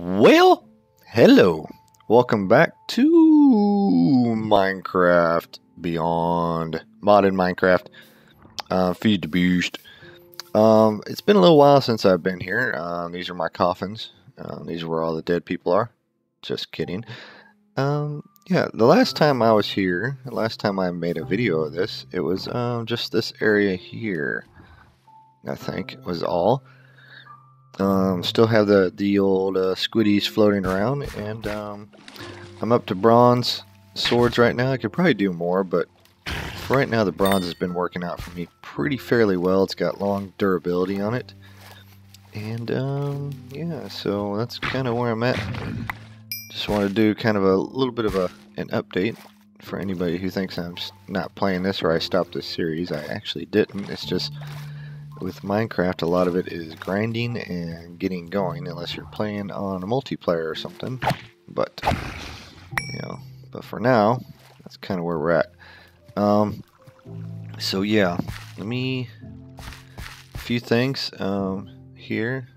Well, hello. Welcome back to Minecraft Beyond. Modded Minecraft. Feed the beast. It's been a little while since I've been here. These are my coffins. These are where all the dead people are. Just kidding. Yeah, the last time I was here, the last time I made a video of this, it was just this area here, I think, was all. Still have the old squiddies floating around, and I'm up to bronze swords right now. I could probably do more, but for right now the bronze has been working out for me pretty fairly well. It's got long durability on it, and yeah, so that's kind of where I'm at. Just want to do kind of a little bit of an update for anybody who thinks I'm not playing this or I stopped this series. I actually didn't. It's just with Minecraft, a lot of it is grinding and getting going, unless you're playing on a multiplayer or something. But you know, but for now, that's kind of where we're at. So yeah, let me a few things here.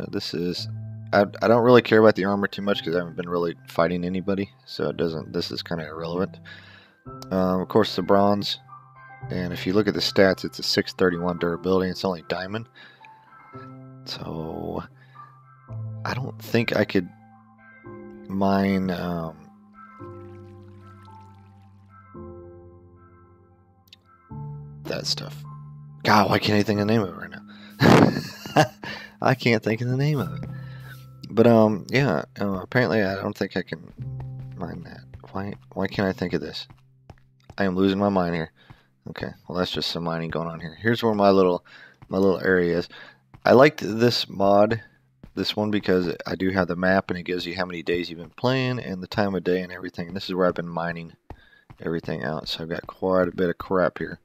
This is I don't really care about the armor too much because I haven't been really fighting anybody, so it doesn't. This is kind of irrelevant. Of course, the bronze. And if you look at the stats, it's a 631 durability. It's only diamond. So I don't think I could mine that stuff. God, why can't I think of the name of it right now? I can't think of the name of it. But yeah, apparently I don't think I can mine that. Why can't I think of this? I am losing my mind here. Okay, well that's just some mining going on here. Here's where my little area is. I liked this mod, this one, because I do have the map and it gives you how many days you've been playing and the time of day and everything. And this is where I've been mining everything out. So I've got quite a bit of crap here.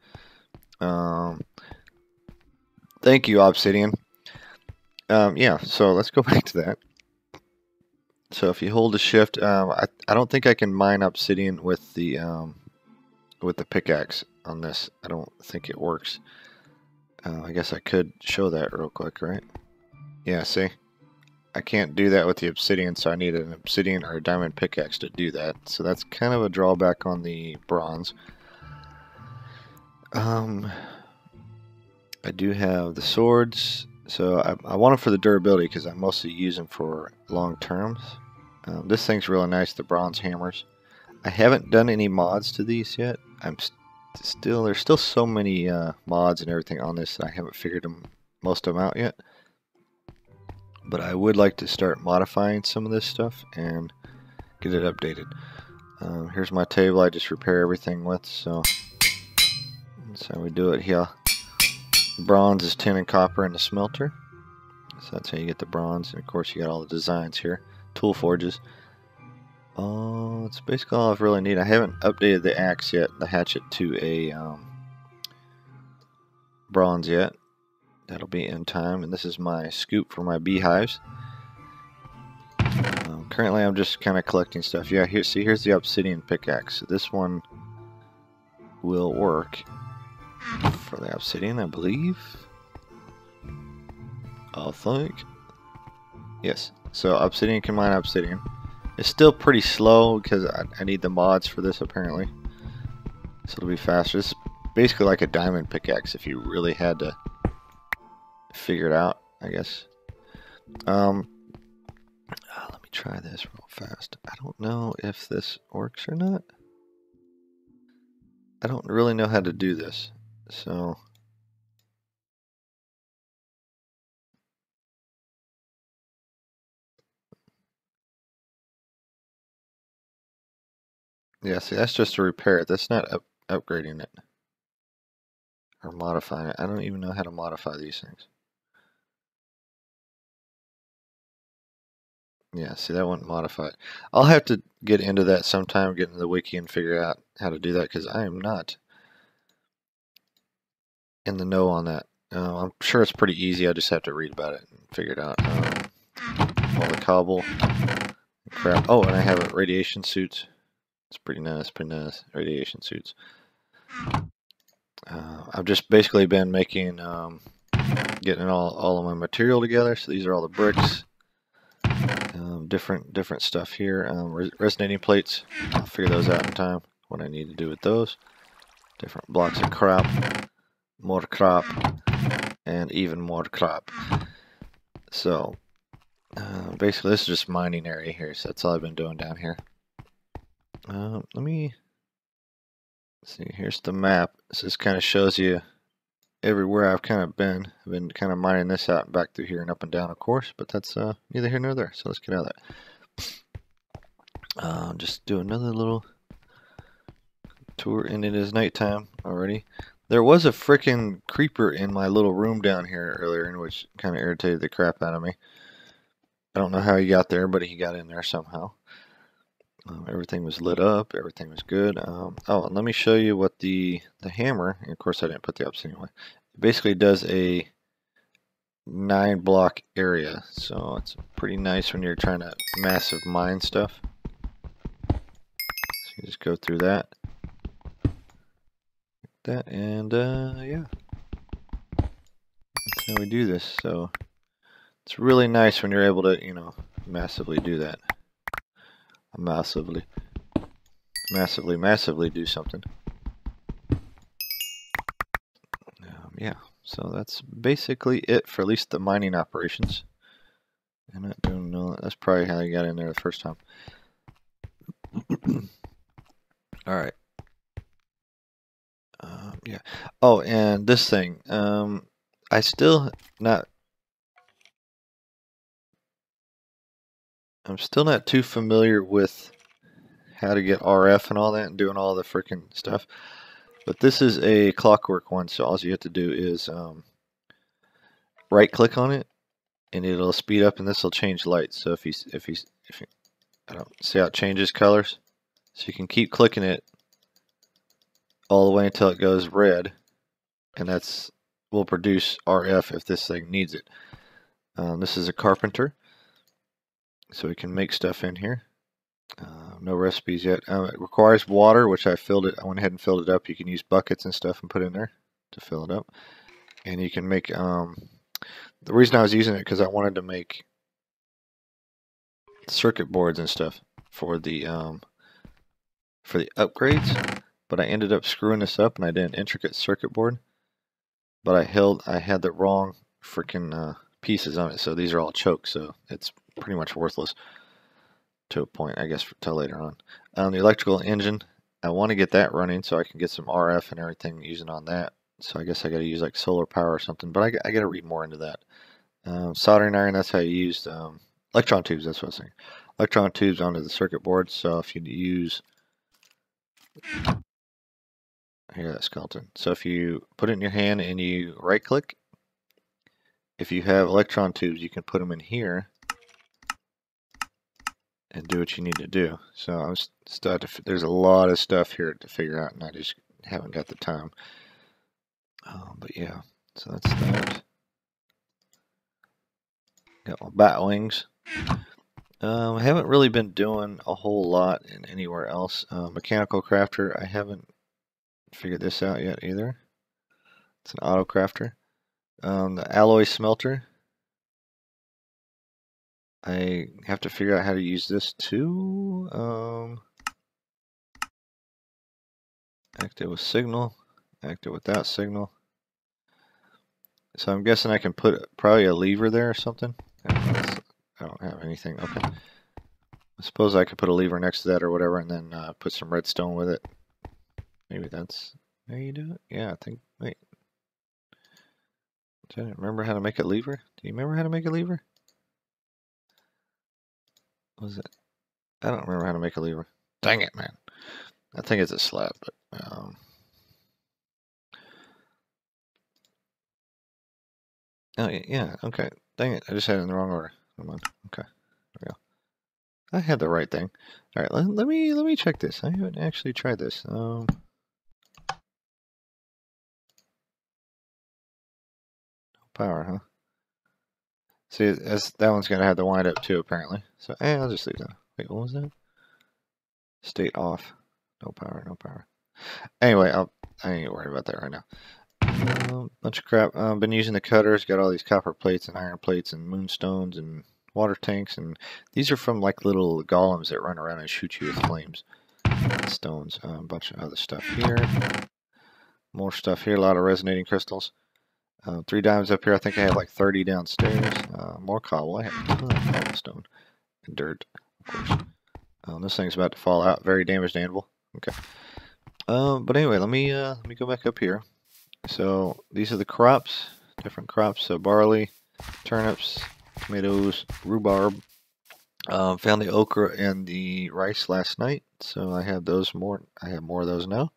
Thank you, Obsidian. Yeah, so let's go back to that. So if you hold the shift, I don't think I can mine obsidian with the pickaxe on this. I don't think it works. I guess I could show that real quick, right? Yeah, see? I can't do that with the obsidian, so I need an obsidian or a diamond pickaxe to do that. So that's kind of a drawback on the bronze. I do have the swords. So I want them for the durability because I mostly use them for long terms. This thing's really nice, the bronze hammers. I haven't done any mods to these yet. There's still so many mods and everything on this that I haven't figured most of them out yet. But I would like to start modifying some of this stuff and get it updated. Here's my table I just repair everything with, so that's how we do it here. Bronze is tin and copper in the smelter. So that's how you get the bronze, and of course you got all the designs here. Tool forges. It's basically all I've really need. I haven't updated the axe yet, the hatchet, to a bronze yet. That'll be in time. And this is my scoop for my beehives. Currently I'm just kind of collecting stuff. Yeah, here's the obsidian pickaxe. So this one will work for the obsidian, I believe. I think. Yes. So obsidian can mine obsidian. It's still pretty slow because I need the mods for this apparently. So it'll be faster. It's basically like a diamond pickaxe if you really had to figure it out, I guess. Let me try this real fast. I don't know if this works or not. I don't really know how to do this. So yeah, see, that's just to repair it. That's not upgrading it or modifying it. I don't even know how to modify these things. Yeah, see, that wouldn't modify it. I'll have to get into that sometime, get into the wiki and figure out how to do that because I am not in the know on that. I'm sure it's pretty easy. I just have to read about it and figure it out. All the cobble crap. Oh, and I have radiation suits. It's pretty nice, radiation suits. I've just basically been making, getting all of my material together. So these are all the bricks. different stuff here. Resonating plates, I'll figure those out in time, what I need to do with those. Different blocks of crop, more crop, and even more crop. So basically this is just mining area here, so that's all I've been doing down here. Let me see, here's the map. So this kind of shows you everywhere I've kind of been. I've been kind of mining this out and back through here and up and down, of course, but that's neither here nor there. So let's get out of that. Just do another little tour, and it is nighttime already. There was a freaking creeper in my little room down here earlier, which kind of irritated the crap out of me. I don't know how he got there, but he got in there somehow. Everything was lit up. Everything was good. Oh, and let me show you what the hammer, and of course I didn't put the Obsidian away. It basically does a 9-block area, so it's pretty nice when you're trying to massive mine stuff. So you just go through that, and yeah, that's how we do this. So it's really nice when you're able to, you know, massively do that. Massively do something. Yeah, so that's basically it for at least the mining operations. I'm not doing no. That's probably how I got in there the first time. All right. Yeah. Oh, and this thing. I still not. I'm still not too familiar with how to get RF and all that and doing all the freaking stuff. But this is a clockwork one, so all you have to do is right click on it and it'll speed up, and this will change light. So if you I don't see how it changes colors. So you can keep clicking it all the way until it goes red, and that's will produce RF if this thing needs it. This is a carpenter, so we can make stuff in here. No recipes yet. It requires water, which I filled it. I went ahead and filled it up. You can use buckets and stuff and put in there to fill it up. And you can make. The reason I was using it because I wanted to make circuit boards and stuff for the upgrades. But I ended up screwing this up, and I did an intricate circuit board. But I had the wrong freaking pieces on it, so these are all choked. So it's pretty much worthless. To a point, I guess, till later on. The electrical engine, I want to get that running so I can get some RF and everything using on that. So I guess I got to use like solar power or something, but I got to read more into that. Soldering iron, that's how you use electron tubes. That's what I was saying. Electron tubes onto the circuit board. So if you use, I hear that skeleton. So if you put it in your hand and you right click, if you have electron tubes, you can put them in here and do what you need to do. So I'm still there's a lot of stuff here to figure out, and I just haven't got the time. But yeah, so that's that. Got my bat wings. I haven't really been doing a whole lot in anywhere else. Mechanical crafter, I haven't figured this out yet either. It's an auto crafter. The alloy smelter, I have to figure out how to use this too. Active with signal, active without signal. So I'm guessing I can put probably a lever there or something. I don't have anything. Okay. I suppose I could put a lever next to that or whatever, and then put some redstone with it. Maybe that's how you do it. Yeah, I think. Wait. Do I remember how to make a lever? Do you remember how to make a lever? What was it? I don't remember how to make a lever. Dang it, man. I think it's a slab, but oh yeah, okay. Dang it, I just had it in the wrong order. Come on. Okay. There we go. I had the right thing. Alright, let me check this. I haven't actually tried this. No power, huh? See, that one's gonna have to wind up too, apparently. So I'll just leave that. Wait, what was that? State off. No power, no power. Anyway, I ain't worried about that right now. Bunch of crap. Been using the cutters. Got all these copper plates and iron plates and moonstones and water tanks, and these are from like little golems that run around and shoot you with flames. Stones, a bunch of other stuff here. More stuff here, a lot of resonating crystals. 3 diamonds up here. I think I have like 30 downstairs. More cobble. I have a ton of cobblestone and dirt, of course. This thing's about to fall out. Very damaged anvil. Okay. But anyway, let me go back up here. So these are the crops, different crops. So barley, turnips, tomatoes, rhubarb. Found the okra and the rice last night, so I have those more. I have more of those now.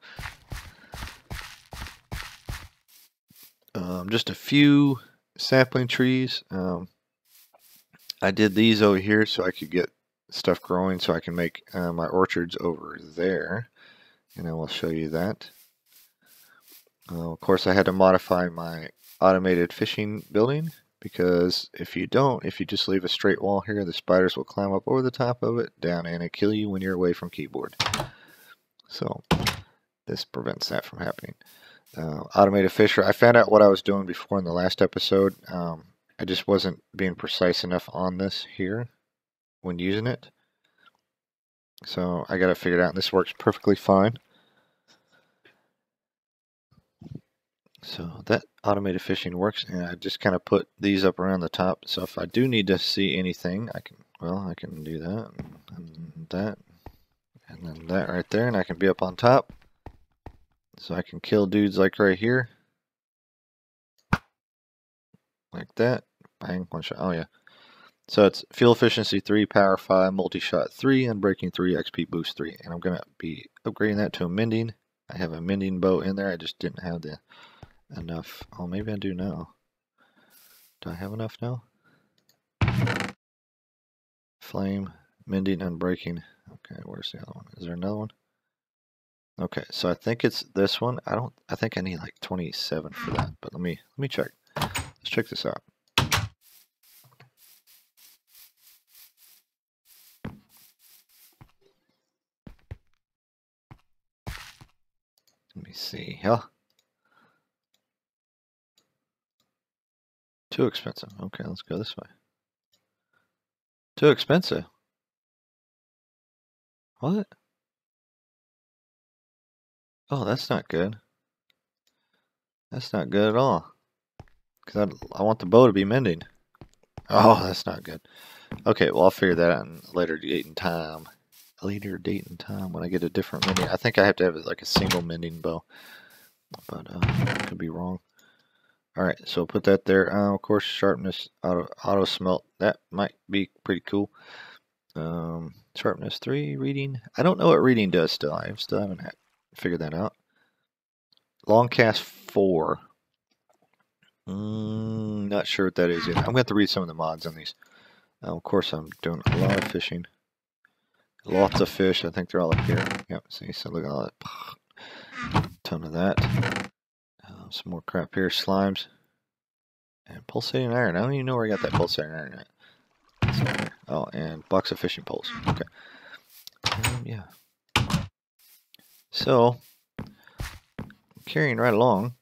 Just a few sapling trees. I did these over here so I could get stuff growing, so I can make my orchards over there, and I will show you that. Of course, I had to modify my automated fishing building, because if you just leave a straight wall here, the spiders will climb up over the top of it, down in, and kill you when you're away from keyboard. So this prevents that from happening. Automated fisher. I found out what I was doing before in the last episode. I just wasn't being precise enough on this here when using it. So I got to figure it out, and this works perfectly fine. So that automated fishing works, and I just kind of put these up around the top. So if I do need to see anything, I can do that, and that, and then that right there, and I can be up on top. So I can kill dudes like right here. Like that. Bang, one shot. Oh yeah. So it's fuel efficiency 3, power 5, multi-shot 3, and breaking 3, XP boost 3. And I'm going to be upgrading that to a mending. I have a mending bow in there. I just didn't have the enough. Oh, maybe I do now. Do I have enough now? Flame, mending, and breaking. Okay, where's the other one? Is there another one? Okay, so I think it's this one. I think I need like 27 for that, but let me check. Let's check this out. Let me see. Yeah. Too expensive. Okay, let's go this way. Too expensive. What? Oh, that's not good. That's not good at all. Because I want the bow to be mending. Oh, that's not good. Okay, well, I'll figure that out in a later date and time. When I get a different mending. I think I have to have like a single mending bow. But I could be wrong. Alright, so put that there. Of course, sharpness, auto smelt. That might be pretty cool. Sharpness 3, reading. I don't know what reading does still. I still haven't figured that out. Long cast 4. Not sure what that is yet. I'm going to have to read some of the mods on these. Of course, I'm doing a lot of fishing. Lots of fish. I think they're all up here. Yep, see, so look at all that. Ton of that. Some more crap here. Slimes. And pulsating iron. I don't even know where I got that pulsating iron at. Oh, and box of fishing poles. Okay. Yeah. So, carrying right along.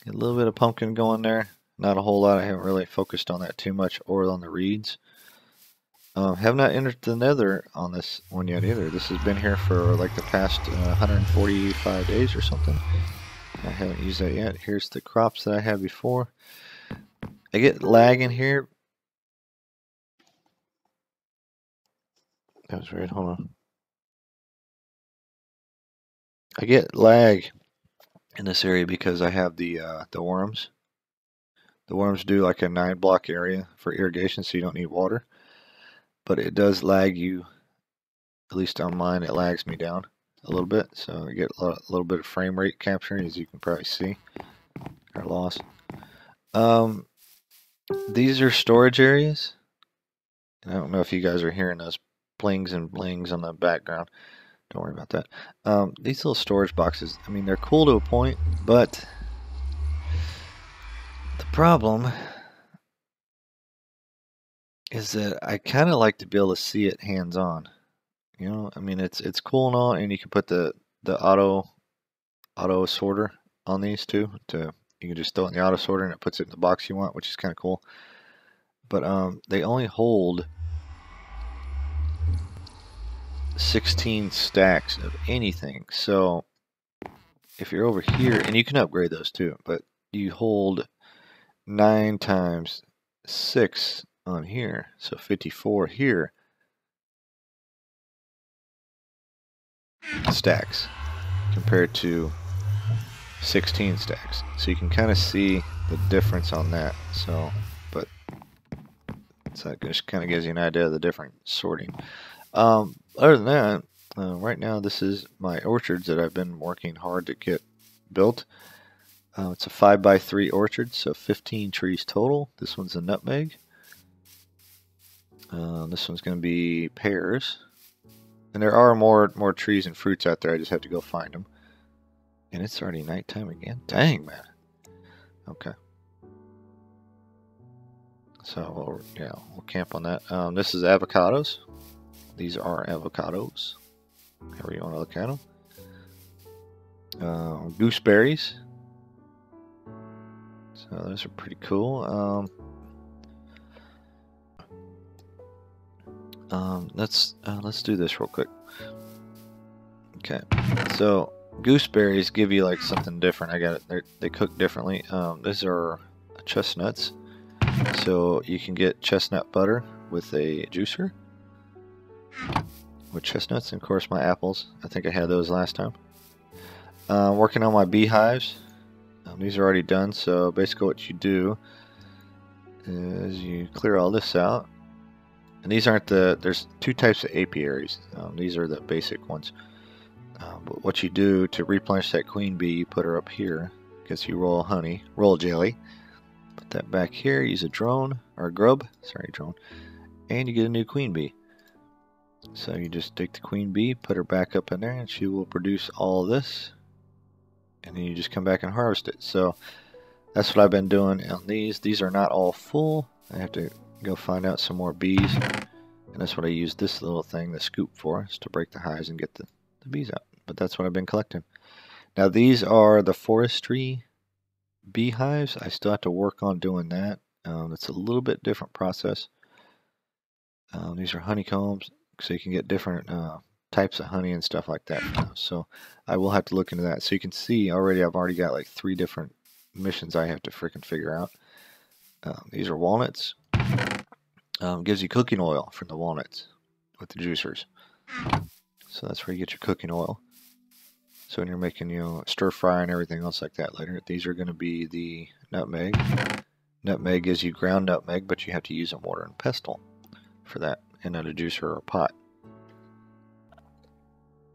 A little bit of pumpkin going there. Not a whole lot. I haven't really focused on that too much, or on the reeds. Have not entered the nether on this one yet either. This has been here for like the past 145 days or something. I haven't used that yet. Here's the crops that I had before. I get lag in here. That was weird. Hold on. I get lag in this area because I have the worms. The worms do like a 9-block area for irrigation, so you don't need water. But it does lag you, at least on mine, it lags me down a little bit. So I get a little bit of frame rate capturing, as you can probably see, or loss. These are storage areas. I don't know if you guys are hearing those blings and blings on the background. Don't worry about that. These little storage boxes, I mean, they're cool to a point, but the problem is that I kind of like to be able to see it hands-on. You know, I mean, it's cool and all, and you can put the auto sorter on these too to You can just throw it in the auto sorter and it puts it in the box you want, which is kind of cool. But they only hold 16 stacks of anything. So if you're over here, and you can upgrade those too, but you hold 9 times 6 on here, so 54 here stacks compared to 16 stacks. So you can kind of see the difference on that. So, but so that just kind of gives you an idea of the different sorting. Other than that, right now this is my orchards that I've been working hard to get built. It's a 5x3 orchard, so 15 trees total. This one's a nutmeg. This one's going to be pears. And there are more trees and fruits out there. I just have to go find them. And it's already nighttime again. Dang, man. Okay. So, yeah, we'll camp on that. This is avocados. These are avocados. However you want to look at them. Gooseberries. So those are pretty cool. Let's do this real quick. Okay, so gooseberries give you like something different. I got it. They cook differently. These are chestnuts, so you can get chestnut butter with a juicer with chestnuts, and of course my apples. I think I had those last time. Working on my beehives. These are already done. So basically, what you do is you clear all this out. And these aren't there's 2 types of apiaries. These are the basic ones. But what you do to replenish that queen bee, you put her up here. Because you roll honey, roll jelly. Put that back here, use a drone, or a grub, sorry, drone. And you get a new queen bee. So you just take the queen bee, put her back up in there, and she will produce all of this. And then you just come back and harvest it. So that's what I've been doing on these. These are not all full. I have to go find out some more bees, and that's what I use this little thing, the scoop, for, is to break the hives and get the bees out. But that's what I've been collecting. Now these are the forestry beehives. I still have to work on doing that. It's a little bit different process. These are honeycombs, so you can get different types of honey and stuff like that. So I will have to look into that. So you can see already I've already got like 3 different missions I have to freaking figure out. These are walnuts. Gives you cooking oil from the walnuts with the juicers. So that's where you get your cooking oil. So when you're making, stir fry and everything else like that later. These are going to be the nutmeg. Nutmeg gives you ground nutmeg, but you have to use a mortar and pestle for that, and not a juicer or a pot.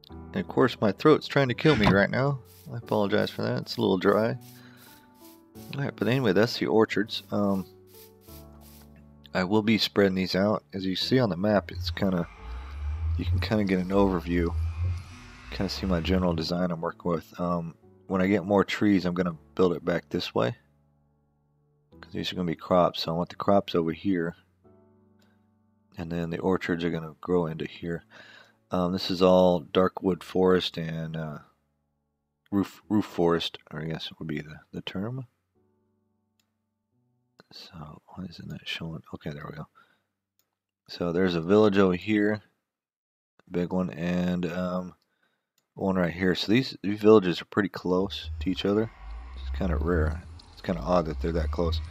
And of course my throat's trying to kill me right now. I apologize for that. It's a little dry. Alright, but anyway, that's the orchards. I will be spreading these out. As you see on the map, it's you can kind of get an overview, kind of see my general design I'm working with. When I get more trees, I'm going to build it back this way, because these are going to be crops. So I want the crops over here, and then the orchards are going to grow into here. This is all dark wood forest and roof forest, or I guess it would be the term. So why isn't that showing? Okay, there we go. So there's a village over here, big one, and one right here. So these villages are pretty close to each other. It's kind of rare. It's kind of odd that they're that close.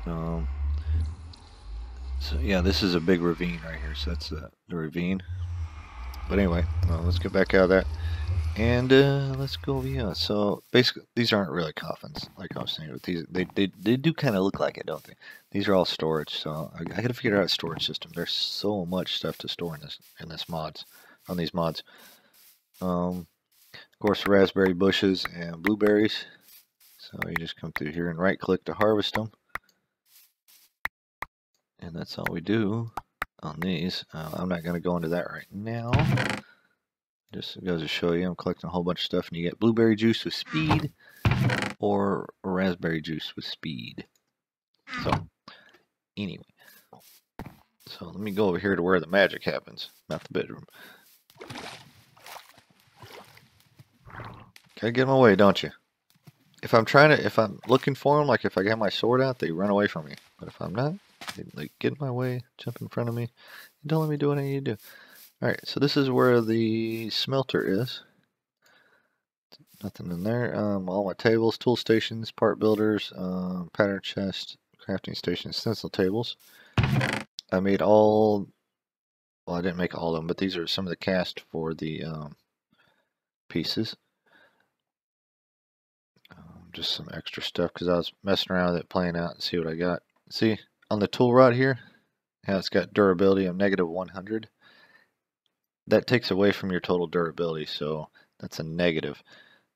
So yeah, this is a big ravine right here. So that's the ravine. But anyway, let's get back out of that. And let's go over here. So basically, these aren't really coffins, like I was saying. But these, they do kind of look like it, don't they? These are all storage. So I got to figure out a storage system. There's so much stuff to store in this mods, on these mods. Of course, raspberry bushes and blueberries. So you just come through here and right-click to harvest them, and that's all we do on these. I'm not going to go into that right now. Just goes to show you, I'm collecting a whole bunch of stuff, and you get blueberry juice with speed, or raspberry juice with speed. So, anyway. So, let me go over here to where the magic happens, not the bedroom. Gotta get in my way, don't you? if I'm looking for them, like if I got my sword out, they run away from me. But if I'm not, they like get in my way, jump in front of me, and don't let me do what I need to do. Alright, so this is where the smelter is. Nothing in there. All my tables, tool stations, part builders, pattern chest, crafting station, stencil tables. I made all, well, I didn't make all of them, but these are some of the cast for the pieces. Just some extra stuff because I was messing around with it, playing out, and see what I got. See, on the tool rod here, how it's got durability of -100. That takes away from your total durability, so that's a negative.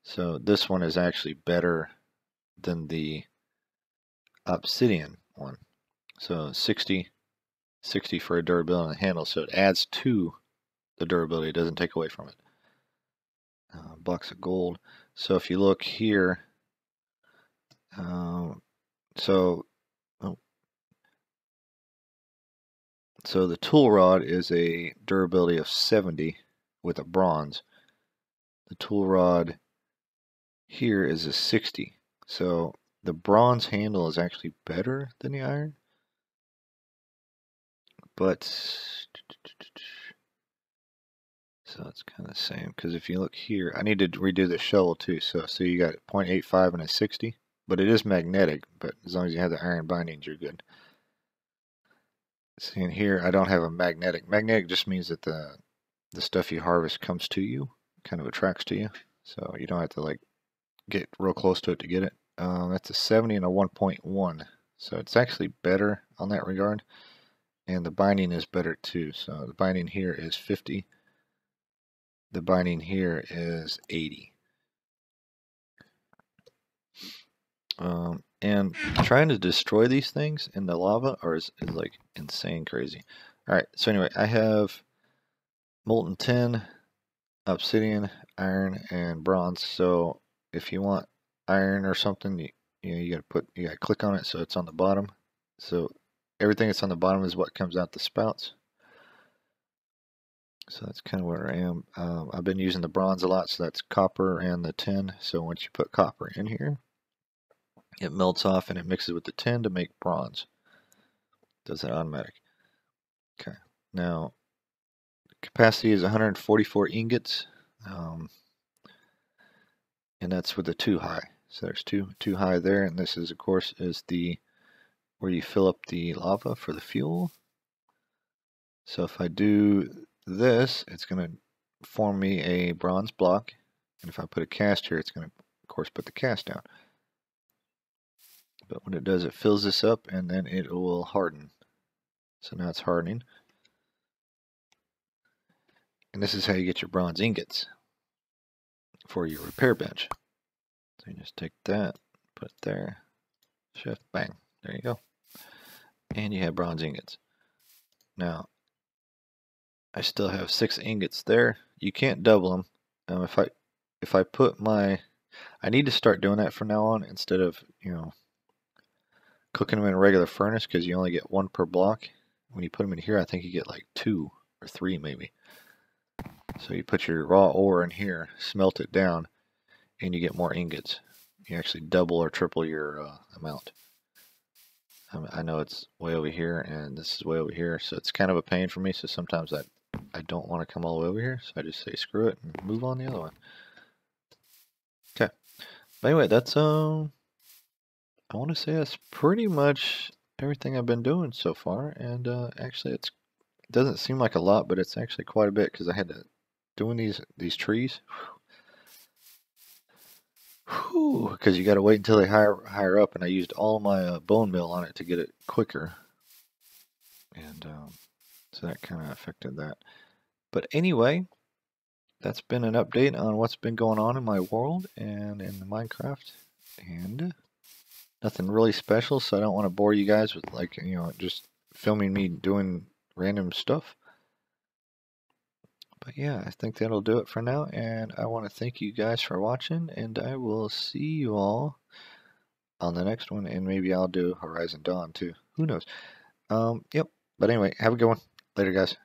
So this one is actually better than the Obsidian one. So 60 for a durability on the handle, so it adds to the durability, it doesn't take away from it. Box of gold. So if you look here, so the tool rod is a durability of 70 with a bronze. The tool rod here is a 60. So the bronze handle is actually better than the iron. But so it's kind of the same, because if you look here, I need to redo the shovel too. So you got 0.85 and a 60, but it is magnetic. But as long as you have the iron bindings, you're good. See, in here, I don't have a magnetic. Magnetic just means that the stuff you harvest comes to you, kind of attracts to you. So you don't have to like get real close to it to get it. That's a 70 and a 1.1. So it's actually better on that regard. And the binding is better too. So the binding here is 50. The binding here is 80. And trying to destroy these things in the lava is like insane crazy. Alright, so anyway, I have molten tin, obsidian, iron, and bronze. So if you want iron or something, you gotta click on it so it's on the bottom. So everything that's on the bottom is what comes out the spouts. So that's kind of where I am. I've been using the bronze a lot, so that's copper and the tin. So once you put copper in here, it melts off and it mixes with the tin to make bronze. Does that automatic. Okay. Now, capacity is 144 ingots, and that's with the 2 high. So there's two high there, and this is, of course, is the where you fill up the lava for the fuel. So if I do this, it's going to form me a bronze block, and if I put a cast here, it's going to, of course, put the cast down. But when it does, it fills this up, and then it will harden. So now it's hardening. And this is how you get your bronze ingots for your repair bench. So you just take that, put it there, shift, bang, there you go. And you have bronze ingots. Now, I still have 6 ingots there. You can't double them. If I put my, I need to start doing that from now on instead of, cooking them in a regular furnace, because you only get 1 per block. When you put them in here, I think you get like 2 or 3 maybe. So you put your raw ore in here, smelt it down, and you get more ingots. You actually double or triple your amount. I know it's way over here, and this is way over here, so it's kind of a pain for me. So sometimes I don't want to come all the way over here, so I just say screw it and move on the other one. Okay. But anyway, that's I want to say that's pretty much everything I've been doing so far, and actually it doesn't seem like a lot, but it's actually quite a bit, because I had to doing these trees. Because you got to wait until they higher up, and I used all my bone meal on it to get it quicker, and so that kind of affected that. But anyway, that's been an update on what's been going on in my world and in Minecraft, and nothing really special, so I don't want to bore you guys with just filming me doing random stuff. But yeah, I think that'll do it for now, and I want to thank you guys for watching, and I will see you all on the next one, and maybe I'll do Horizon Dawn too. Who knows? Yep. But anyway, have a good one. Later, guys.